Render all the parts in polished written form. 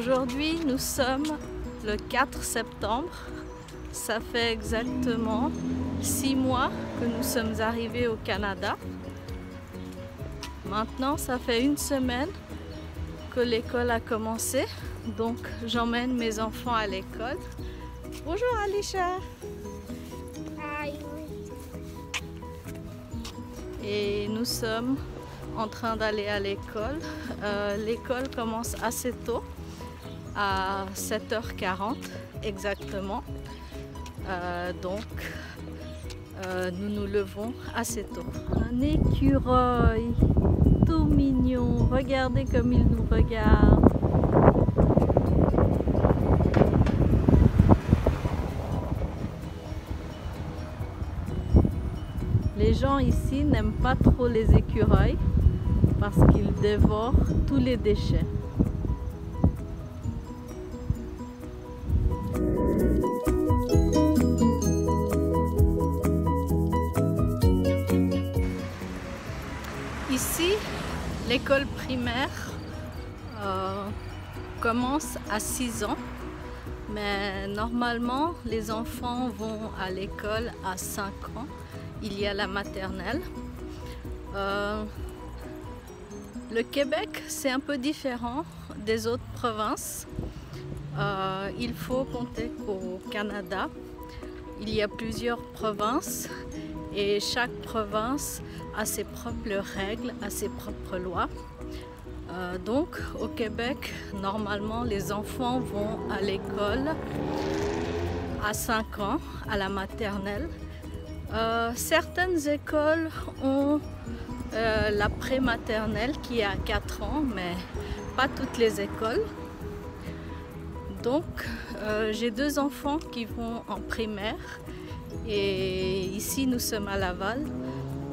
Aujourd'hui, nous sommes le 4 septembre. Ça fait exactement 6 mois que nous sommes arrivés au Canada. Maintenant, ça fait une semaine que l'école a commencé. Donc, j'emmène mes enfants à l'école. Bonjour Alicia. Hi. Et nous sommes en train d'aller à l'école. L'école commence assez tôt, à 7h40 exactement. Donc, nous nous levons assez tôt. Un écureuil tout mignon. Regardez comme il nous regarde. Les gens ici n'aiment pas trop les écureuils parce qu'ils dévorent tous les déchets. Ici, l'école primaire commence à 6 ans, mais normalement les enfants vont à l'école à 5 ans. Il y a la maternelle. Le Québec, c'est un peu différent des autres provinces. Il faut compter qu'au Canada, il y a plusieurs provinces et chaque province a ses propres règles, a ses propres lois. Donc au Québec, normalement, les enfants vont à l'école à 5 ans, à la maternelle. Certaines écoles ont la pré-maternelle qui est à 4 ans, mais pas toutes les écoles. Donc, j'ai 2 enfants qui vont en primaire et ici nous sommes à Laval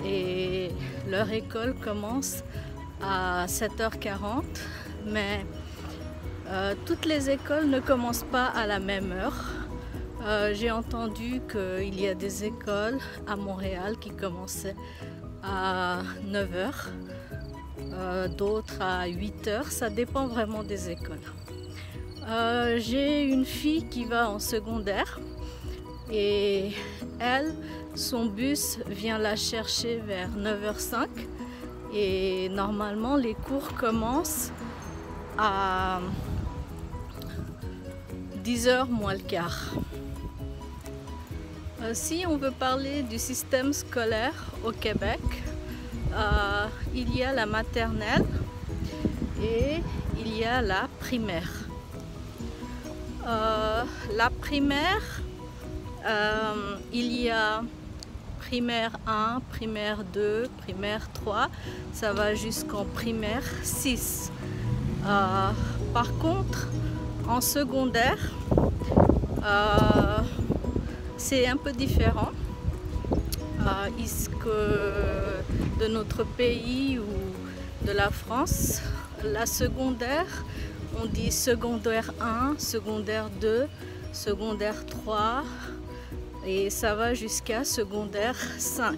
et leur école commence à 7h40, mais toutes les écoles ne commencent pas à la même heure. J'ai entendu qu'il y a des écoles à Montréal qui commençaient à 9h, d'autres à 8h, ça dépend vraiment des écoles. J'ai une fille qui va en secondaire et elle, son bus vient la chercher vers 9h05 et normalement les cours commencent à 10h moins le quart. Si on veut parler du système scolaire au Québec, il y a la maternelle et il y a la primaire. La primaire, il y a primaire 1, primaire 2, primaire 3, ça va jusqu'en primaire 6. Par contre, en secondaire, c'est un peu différent de notre pays ou de la France. La secondaire, on dit secondaire 1, secondaire 2, secondaire 3 et ça va jusqu'à secondaire 5.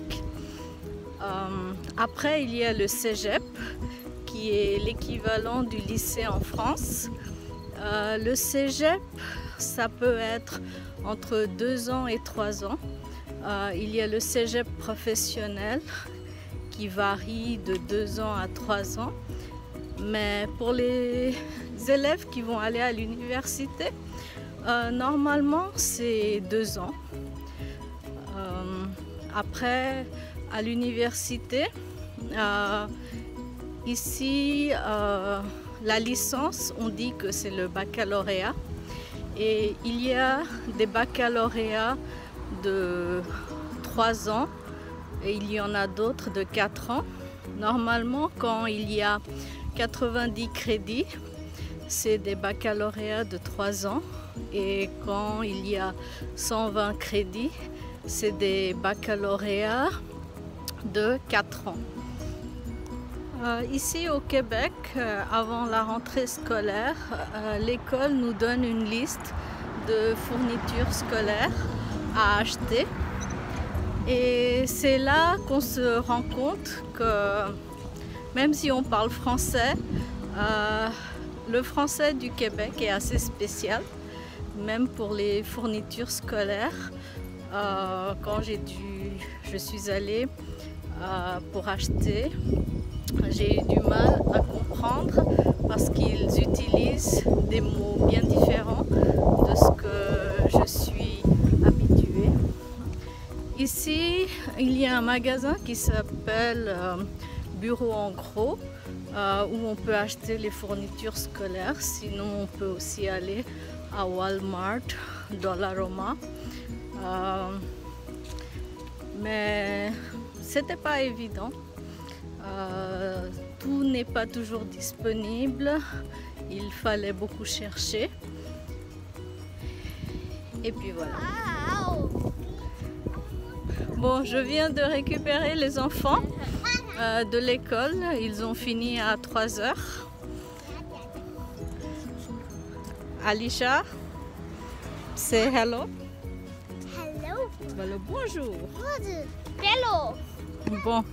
Après, il y a le cégep qui est l'équivalent du lycée en France. Le cégep, ça peut être entre 2 ans et 3 ans. Il y a le cégep professionnel qui varie de 2 ans à 3 ans. Mais pour les élèves qui vont aller à l'université, normalement c'est 2 ans. Après, à l'université, ici, la licence, on dit que c'est le baccalauréat. Et il y a des baccalauréats de 3 ans et il y en a d'autres de 4 ans. Normalement, quand il y a 90 crédits, c'est des baccalauréats de 3 ans. Et quand il y a 120 crédits, c'est des baccalauréats de 4 ans. Ici au Québec, avant la rentrée scolaire, l'école nous donne une liste de fournitures scolaires à acheter. Et c'est là qu'on se rend compte que même si on parle français, Le français du Québec est assez spécial, même pour les fournitures scolaires. Quand je suis allée pour acheter, j'ai eu du mal à comprendre parce qu'ils utilisent des mots bien différents de ce que je suis habituée. Ici, il y a un magasin qui s'appelle Bureau en gros, où on peut acheter les fournitures scolaires. Sinon, on peut aussi aller à Walmart, Dollarama. Mais c'était pas évident. Tout n'est pas toujours disponible. Il fallait beaucoup chercher. Et puis voilà. Bon, je viens de récupérer les enfants de l'école. Ils ont fini à 3 heures. Alisha, say hello. Hello. Voilà, bonjour. Hello. Bon,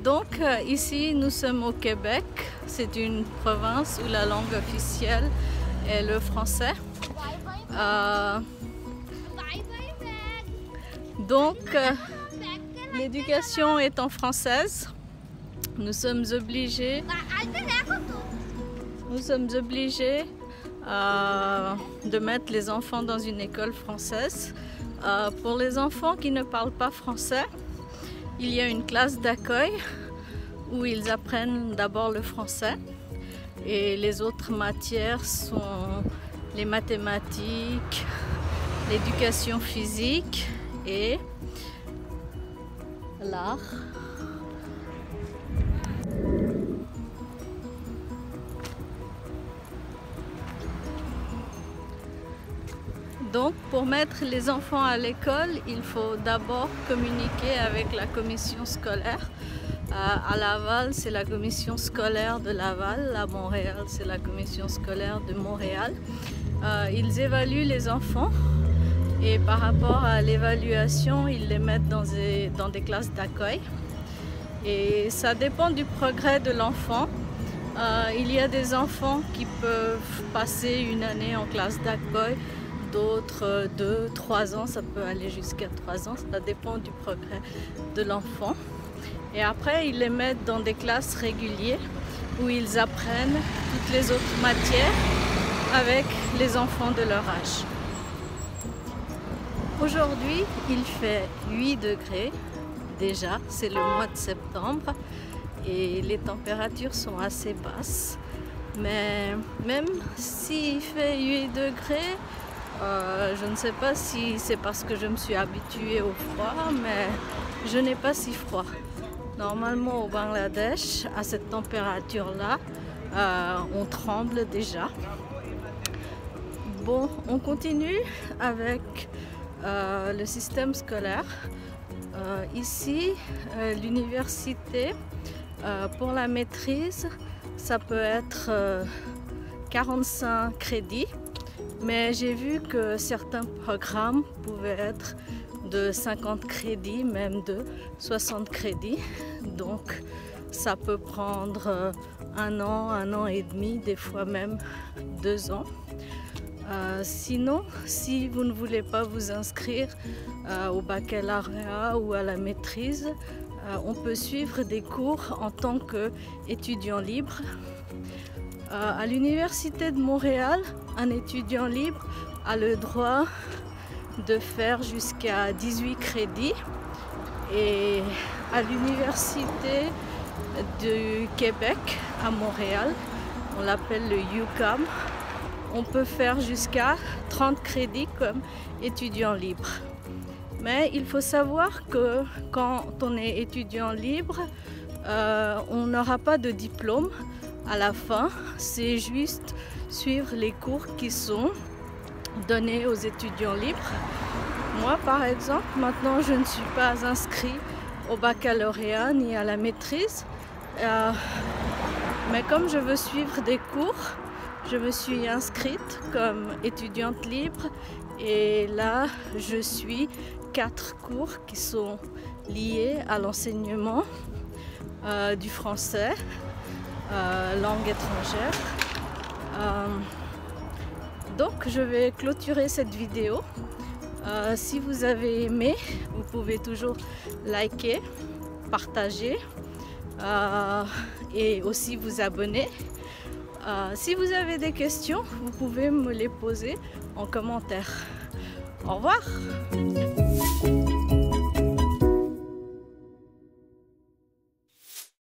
donc ici nous sommes au Québec. C'est une province où la langue officielle est le français. Donc l'éducation étant française, nous sommes obligés de mettre les enfants dans une école française. Pour les enfants qui ne parlent pas français, il y a une classe d'accueil où ils apprennent d'abord le français et les autres matières sont les mathématiques, l'éducation physique et l'art. Donc, pour mettre les enfants à l'école, il faut d'abord communiquer avec la commission scolaire. À Laval, c'est la commission scolaire de Laval. À Montréal, c'est la commission scolaire de Montréal. Ils évaluent les enfants et par rapport à l'évaluation, ils les mettent dans des classes d'accueil. Et ça dépend du progrès de l'enfant. Il y a des enfants qui peuvent passer une année en classe d'accueil, d'autres 2-3 ans, ça peut aller jusqu'à 3 ans, ça dépend du progrès de l'enfant. Et après, ils les mettent dans des classes régulières où ils apprennent toutes les autres matières avec les enfants de leur âge. Aujourd'hui, il fait 8 degrés déjà, c'est le mois de septembre et les températures sont assez basses. Mais même s'il fait 8 degrés, je ne sais pas si c'est parce que je me suis habituée au froid, mais je n'ai pas si froid. Normalement au Bangladesh, à cette température-là, on tremble déjà. Bon, on continue avec le système scolaire. Ici, l'université, pour la maîtrise, ça peut être 45 crédits. Mais j'ai vu que certains programmes pouvaient être de 50 crédits, même de 60 crédits. Donc ça peut prendre 1 an et demi, des fois même 2 ans. Sinon, si vous ne voulez pas vous inscrire au baccalauréat ou à la maîtrise, on peut suivre des cours en tant qu'étudiant libre. À l'Université de Montréal, un étudiant libre a le droit de faire jusqu'à 18 crédits. Et à l'Université du Québec, à Montréal, on l'appelle le UQAM, on peut faire jusqu'à 30 crédits comme étudiant libre. Mais il faut savoir que quand on est étudiant libre, on n'aura pas de diplôme. À la fin, c'est juste suivre les cours qui sont donnés aux étudiants libres. Moi, par exemple, maintenant, je ne suis pas inscrite au baccalauréat ni à la maîtrise. Mais comme je veux suivre des cours, je me suis inscrite comme étudiante libre. Et là, je suis 4 cours qui sont liés à l'enseignement du français, langue étrangère, Donc je vais clôturer cette vidéo. Si vous avez aimé, vous pouvez toujours liker, partager et aussi vous abonner. Si vous avez des questions, vous pouvez me les poser en commentaire. Au revoir!